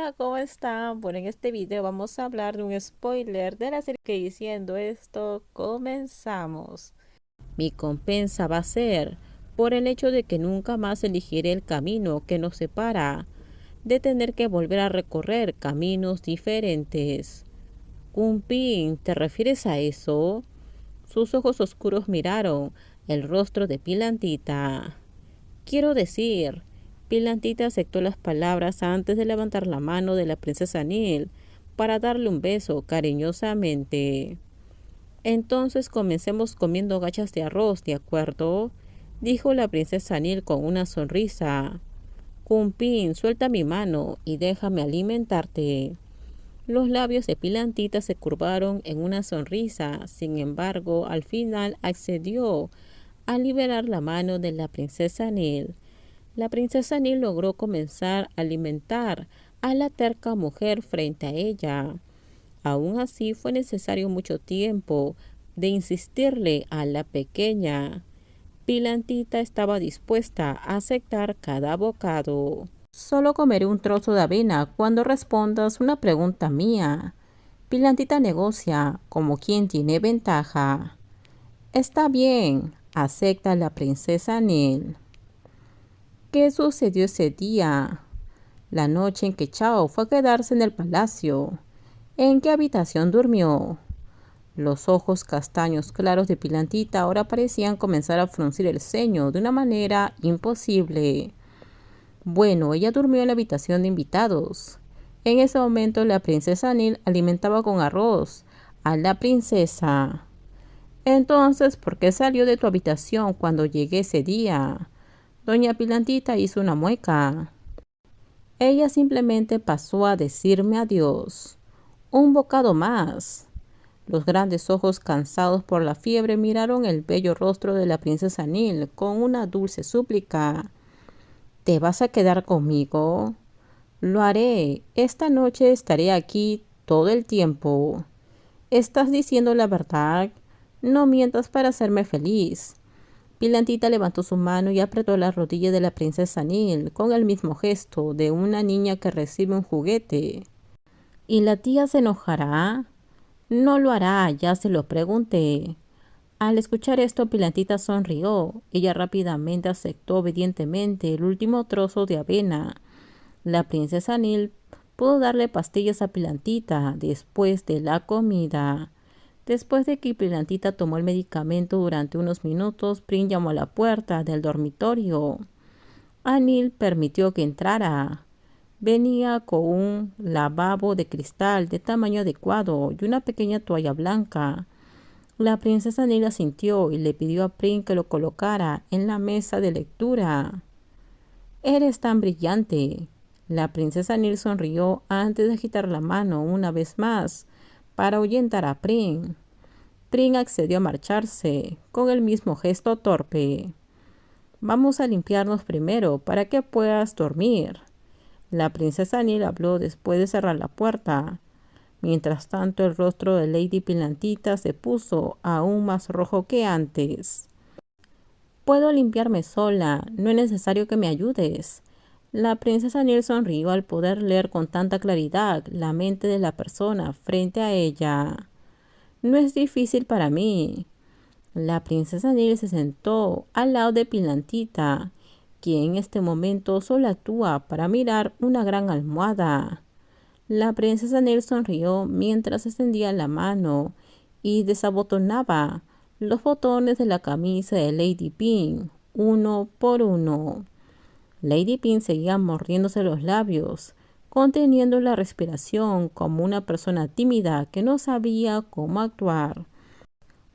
Hola, ¿cómo están? Bueno, en este video vamos a hablar de un spoiler de la serie que diciendo esto, comenzamos. Mi compensa va a ser por el hecho de que nunca más elegiré el camino que nos separa, de tener que volver a recorrer caminos diferentes. Kumpin, ¿te refieres a eso? Sus ojos oscuros miraron el rostro de Pilantita. Quiero decir, Pilantita aceptó las palabras antes de levantar la mano de la princesa Nil para darle un beso cariñosamente. Entonces comencemos comiendo gachas de arroz, ¿de acuerdo? Dijo la princesa Nil con una sonrisa. Kumpin, suelta mi mano y déjame alimentarte. Los labios de Pilantita se curvaron en una sonrisa, sin embargo, al final accedió a liberar la mano de la princesa Nil. La princesa Nil logró comenzar a alimentar a la terca mujer frente a ella. Aún así fue necesario mucho tiempo de insistirle a la pequeña. Pilantita estaba dispuesta a aceptar cada bocado. Solo comeré un trozo de avena cuando respondas una pregunta mía. Pilantita negocia como quien tiene ventaja. Está bien, acepta la princesa Nil. ¿Qué sucedió ese día? La noche en que Chao fue a quedarse en el palacio. ¿En qué habitación durmió? Los ojos castaños claros de Pilantita ahora parecían comenzar a fruncir el ceño de una manera imposible. Bueno, ella durmió en la habitación de invitados. En ese momento la princesa Nil alimentaba con arroz a la princesa. Entonces, ¿por qué salió de tu habitación cuando llegué ese día? Doña Pilantita hizo una mueca. Ella simplemente pasó a decirme adiós. Un bocado más. Los grandes ojos cansados por la fiebre miraron el bello rostro de la princesa Nil con una dulce súplica. ¿Te vas a quedar conmigo? Lo haré. Esta noche estaré aquí todo el tiempo. ¿Estás diciendo la verdad? No mientas para hacerme feliz. Pilantita levantó su mano y apretó la rodilla de la princesa Nil con el mismo gesto de una niña que recibe un juguete. ¿Y la tía se enojará? No lo hará, ya se lo pregunté. Al escuchar esto, Pilantita sonrió. Ella rápidamente aceptó obedientemente el último trozo de avena. La princesa Nil pudo darle pastillas a Pilantita después de la comida. Después de que Pilantita tomó el medicamento durante unos minutos, Prin llamó a la puerta del dormitorio. Anil permitió que entrara. Venía con un lavabo de cristal de tamaño adecuado y una pequeña toalla blanca. La princesa Anil asintió y le pidió a Prin que lo colocara en la mesa de lectura. «Eres tan brillante». La princesa Anil sonrió antes de agitar la mano una vez más para ahuyentar a Prin. Prin accedió a marcharse con el mismo gesto torpe. «Vamos a limpiarnos primero para que puedas dormir». La princesa Nil habló después de cerrar la puerta. Mientras tanto, el rostro de Lady Pilantita se puso aún más rojo que antes. «Puedo limpiarme sola, no es necesario que me ayudes». La princesa Nil sonrió al poder leer con tanta claridad la mente de la persona frente a ella. «No es difícil para mí». La princesa Nil se sentó al lado de Pilantita, quien en este momento solo actúa para mirar una gran almohada. La princesa Nil sonrió mientras extendía la mano y desabotonaba los botones de la camisa de Lady Pin, uno por uno. Lady Pin seguía mordiéndose los labios, conteniendo la respiración como una persona tímida que no sabía cómo actuar.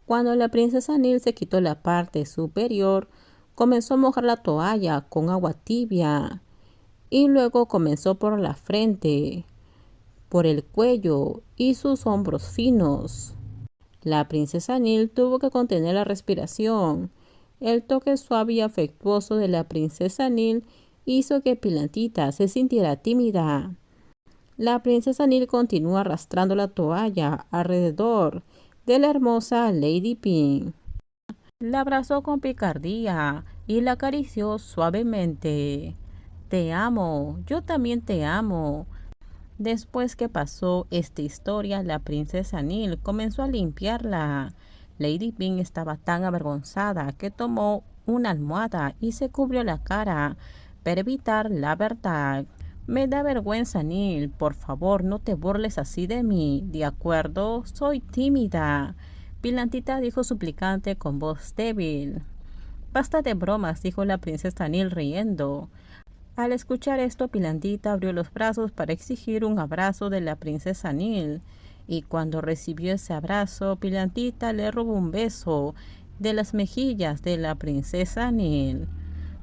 Cuando la princesa Nil se quitó la parte superior, comenzó a mojar la toalla con agua tibia y luego comenzó por la frente, por el cuello y sus hombros finos. La princesa Nil tuvo que contener la respiración. El toque suave y afectuoso de la princesa Nil hizo que Pilantita se sintiera tímida. La princesa Nil continuó arrastrando la toalla alrededor de la hermosa Lady Pin. La abrazó con picardía y la acarició suavemente. «Te amo, yo también te amo». Después que pasó esta historia, la princesa Neil comenzó a limpiarla. Lady Pink estaba tan avergonzada que tomó una almohada y se cubrió la cara para evitar la verdad. Me da vergüenza, Neil. Por favor, no te burles así de mí. ¿De acuerdo? Soy tímida. Pilantita dijo suplicante con voz débil. Basta de bromas, dijo la princesa Neil riendo. Al escuchar esto, Pilantita abrió los brazos para exigir un abrazo de la princesa Neil. Y cuando recibió ese abrazo, Pilantita le robó un beso de las mejillas de la princesa Neil.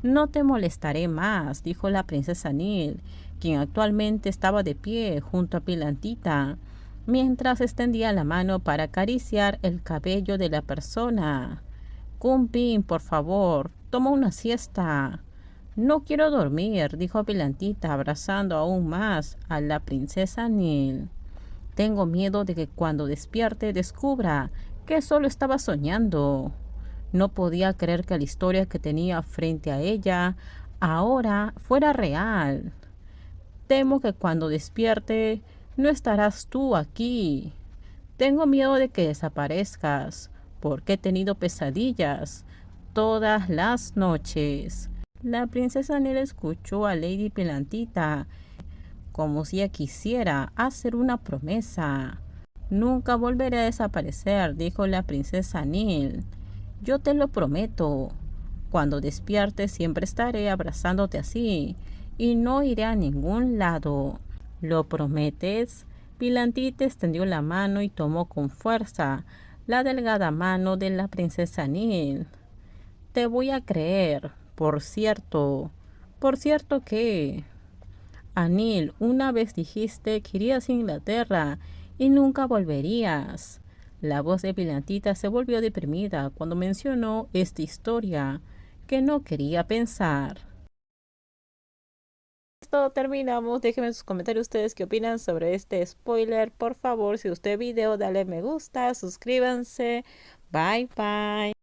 No te molestaré más, dijo la princesa Neil, quien actualmente estaba de pie junto a Pilantita, mientras extendía la mano para acariciar el cabello de la persona. Cumpin, por favor, toma una siesta. No quiero dormir, dijo Pilantita, abrazando aún más a la princesa Neil. Tengo miedo de que cuando despierte descubra que solo estaba soñando. No podía creer que la historia que tenía frente a ella ahora fuera real. Temo que cuando despierte no estarás tú aquí. Tengo miedo de que desaparezcas, porque he tenido pesadillas todas las noches. La princesa Nell escuchó a Lady Pilantita como si ella quisiera hacer una promesa. Nunca volveré a desaparecer, dijo la princesa Neil. Yo te lo prometo. Cuando despierte siempre estaré abrazándote así y no iré a ningún lado. ¿Lo prometes? Pilantita extendió la mano y tomó con fuerza la delgada mano de la princesa Neil. Te voy a creer. Por cierto que... Anil, una vez dijiste que irías a Inglaterra y nunca volverías. La voz de Pilantita se volvió deprimida cuando mencionó esta historia que no quería pensar. Esto terminamos. Déjenme sus comentarios ustedes qué opinan sobre este spoiler. Por favor, si usted video, dale me gusta, suscríbanse. Bye bye.